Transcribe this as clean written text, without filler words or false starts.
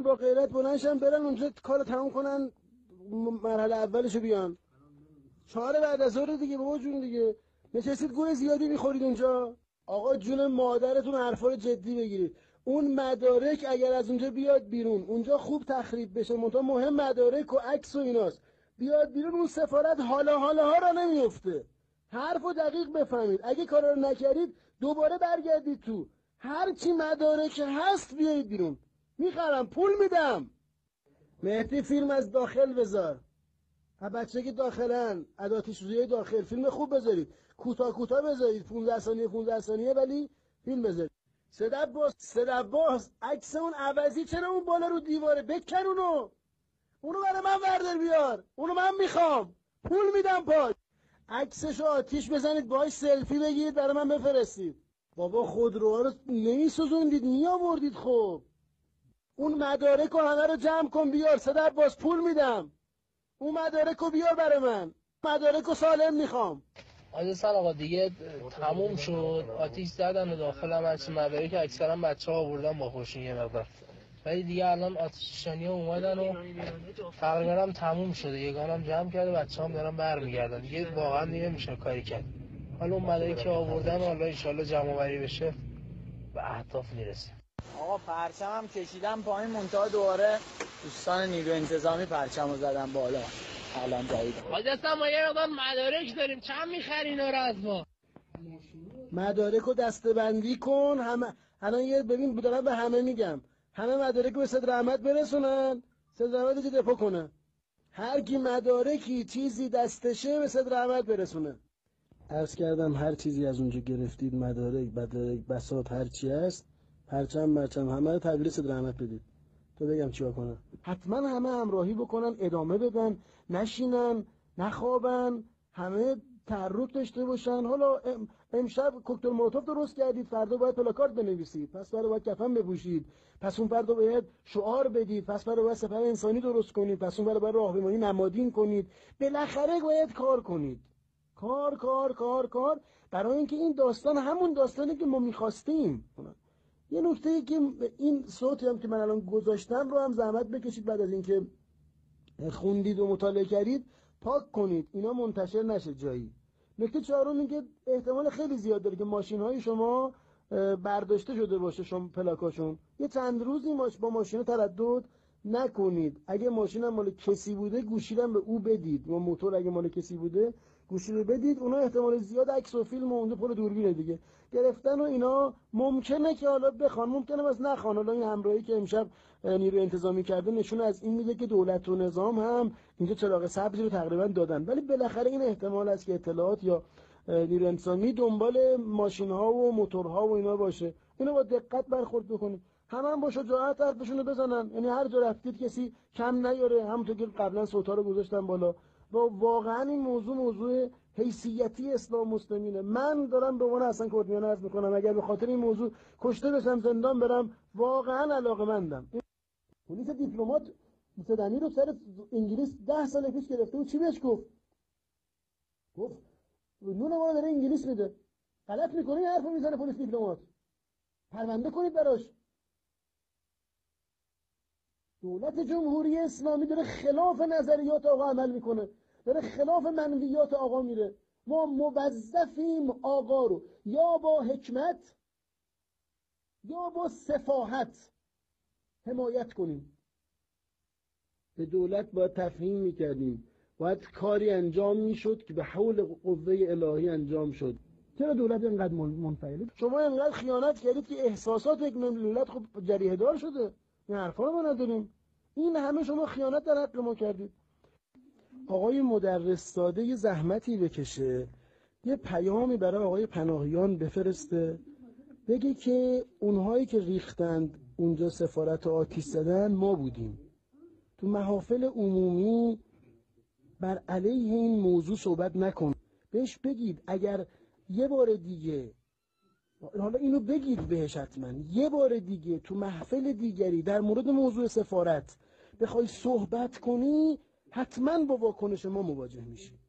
با غیرت بلندشن برن اونجا کار تموم کنن، مرحله اولشو بیان. 4 بعد از ظهر دیگه بابا جون دیگه. نشستید گوه زیادی میخورید اونجا. آقا جون مادرتون حرفا رو جدی بگیرید. اون مدارک اگر از اونجا بیاد بیرون، اونجا خوب تخریب بشه، منتها مهم مدارک و عکس و ایناست. بیاد بیرون اون سفارت حالا ها را نمیفته. حرفو دقیق بفهمید. اگه کارا رو نکردید دوباره برگردید تو. هر چی مدارک هست بیایید بیرون. میخرم، پول میدم. مهدی فیلم از داخل بذار. بچه که داخلن، اداتی سوزی داخل، فیلم خوب بذارید. کوتاه بذارید، 15 ثانیه ولی فیلم بذارید. صدق باز عکس اون عوضی چرا اون بالا رو دیواره؟ بکن اونو برای من وردار بیار. اونو من میخوام، پول میدم پاش. عکسشو آتیش بزنید، باهاش سلفی بگیرید برای من بفرستید. بابا خودروها رو نمیسوزوندید، میآوردید. خب اون مدارک و همه رو جمع کن بیار. صدق باز پول میدم. اون مدارک رو بیار برای من. مدارک رو سالم میخوام. عزیزان آقا دیگه تموم شد. آتیش زدن و داخل هم هرچی مدارک اکثرا بچه ها آوردن با خوشون یه مقدار، ولی دیگه الان آتیش‌نشانی ها اومدن و تقریبا هم تموم شده. یگانم جمع کرده، بچه هم دارن برمیگردن دیگه. واقعا دیگه میشه کاری کرد. حالا اون مدارکی که آوردن حالا انشالله جمع آوری بشه به اهداف میرسیم. آقا پرچمم کشیدم پایین، منتها دوباره دوستان نیرو انتظامی پرچمو زدن بالا. الان جدید حاجستان ما یه مقدار مدارک داریم، چند میخرین رو از ما؟ مدارک رو دسته‌بندی کن. الان یه ببین دارم به همه میگم، همه مدارک رو به صدر احمد برسونن، صدر احمد رو دفاع کنه. هر کی مدارکی چیزی دستشه به صدر احمد برسونه. عرض کردم هر چیزی از اونجا گرفتید، مدارک بساط هر چی هست، پرچم همه رو تحویل صدر احمد بدید. تو بگم چیکار کنن؟ حتما همه همراهی بکنن، ادامه بدن، نشینن، نخوابن، همه تحرک داشته باشن. حالا امشب کوکتل مولوتوف درست کردید، فردا باید پلاکارد بنویسید، پس فردا باید کفن بپوشید، پس اون فردا باید شعار بدید، پس فردا باید سپر انسانی درست کنید، پس اون فردا باید راهپیمایی نمادین کنید. بالاخره باید کار کنید. کار برای اینکه این داستان همون داستانی که ما می‌خواستیم. یه نکته که این صوتی هم که من الان گذاشتم رو هم زحمت بکشید بعد از اینکه خوندید و مطالعه کردید پاک کنید، اینا منتشر نشه جایی. نکته چهارم این که احتمال خیلی زیاد داره که ماشین‌های شما برداشته شده باشه، شما پلاکاشون. یه چند روزی با ماشین تردد نکنید. اگه ماشین هم مال کسی بوده گوشی رو به او بدید، و موتور اگه مال کسی بوده گوشی رو بدید. اونا احتمال زیاد عکس و فیلم و اونجا پر دوربینه دیگه گرفتن و اینا. ممکنه که حالا بخوان، ممکنه بس نخوان. حالا این همراهی که امشب نیروی انتظامی کرده نشون از این میده که دولت و نظام هم اینجا چراغ سبزی رو تقریبا دادن، ولی بالاخره این احتمال است که اطلاعات یا نیروی انتظامی دنبال ماشین‌ها و موتورها و اینا باشه. اینو با دقت برخورد بکنید. هم با شجاعت حرفشون رو بزنن. یعنی هر جا رفتید کسی کم نیاره. همونطور که قبلا صوتا رو گذاشتم بالا، واقعا این موضوع حیثیتی اسلام مسلمینه. من دارم به عنوان حسن کردمیان عرض میکنم اگر به خاطر این موضوع کشته بشم، زندان برم، واقعا علاقه‌مندم. پلیس دیپلمات مصدنی رو سر انگلیس 10 سال پیش گرفته و چی بهش گفت نون ما داره انگلیس میده. غلط میکنه این حرفو میزنه پلیس دیپلمات. پرونده کنید براش. دولت جمهوری اسلامی داره خلاف نظریات آقا عمل میکنه، داره خلاف منویات آقا میره. ما موظفیم آقا رو یا با حکمت یا با سفاهت حمایت کنیم. به دولت باید تفهیم میکردیم، باید کاری انجام میشد که به حول قوه الهی انجام شد. چرا دولت اینقدر منفعله؟ شما اینقدر خیانت کردید که احساسات یک ملت خب جریحه دار شده. این حرفا رو ما نداریم. این همه شما خیانت در حق ما کردید. آقای مدرس ساده یه زحمتی بکشه، یه پیامی برای آقای پناهیان بفرسته، بگه که اونهایی که ریختند اونجا سفارت آتیش زدن ما بودیم. تو محافل عمومی بر علیه این موضوع صحبت نکن. بهش بگید اگر یه بار دیگه، حالا اینو بگید بهش حتما، یه بار دیگه تو محفل دیگری در مورد موضوع سفارت بخوای صحبت کنی، حتما با واکنش ما مواجه میشی.